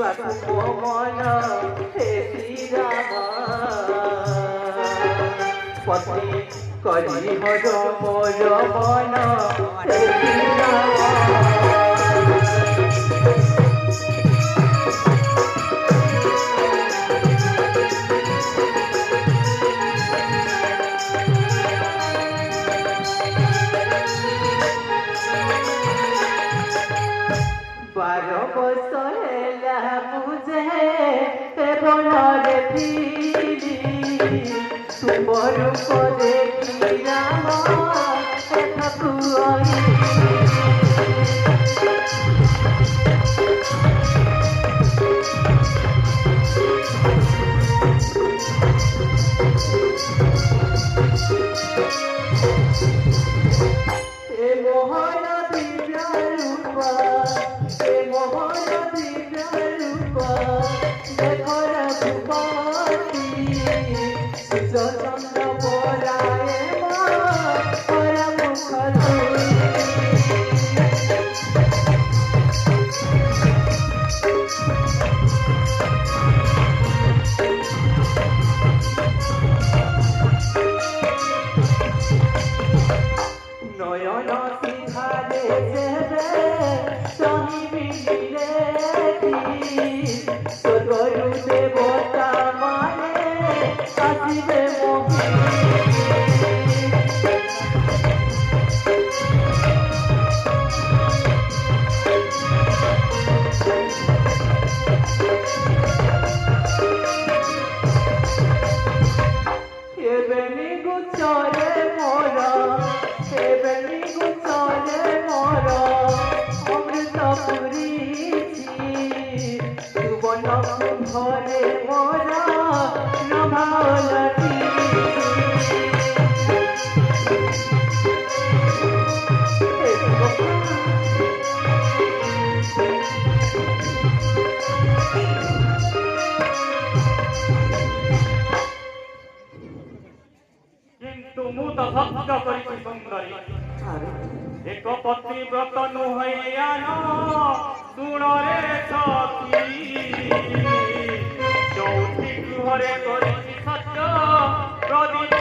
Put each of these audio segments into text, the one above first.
ଯିବାକୁ ମୋ ମନ ହେ ଶ୍ରୀରାମ ପତି କରି ହର ମୋର ମନ ହେ ଶ୍ରୀରାମ तुमरू को देखी राम मोहन दिव्य रूप मोहन दिव्य रूप देखर भूपति चंद्र बोलाए मुख নয়ন সিধারে যেবে চাহিবি রে সদরু দেবতা মানে আসিবে মোহি এবেনি গুচরে মোরা এবেনি গুচরে মোরা অমৃত পুরীছি সুবর্ণ কুম্ভরে মোরা নভালটি কিন্তু ମୁଁ ତ ସତ୍ୟ କରିଛି ସୁନ୍ଦରୀ ଏକ ପତିବ୍ରତ ନୁହଁଆନ ଶୁଣରେ ସତୀ ଚଉଠି ଗୃହରେ କରିଛି ସତ୍ୟ ପ୍ରଦୀପ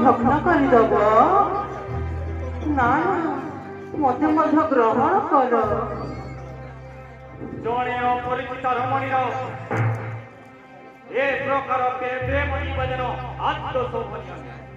ଭଗ୍ନ କରିଦବ ନା ମତେ ମଧ୍ୟ ଗ୍ରହଣ କର ଜଣେ ଅପରିଚିତ ରମଣୀର ଏ ପ୍ରକାର ପ୍ରେମ ନିବେଦନ ଆତ୍ମ ସୌଭାଗ୍ୟ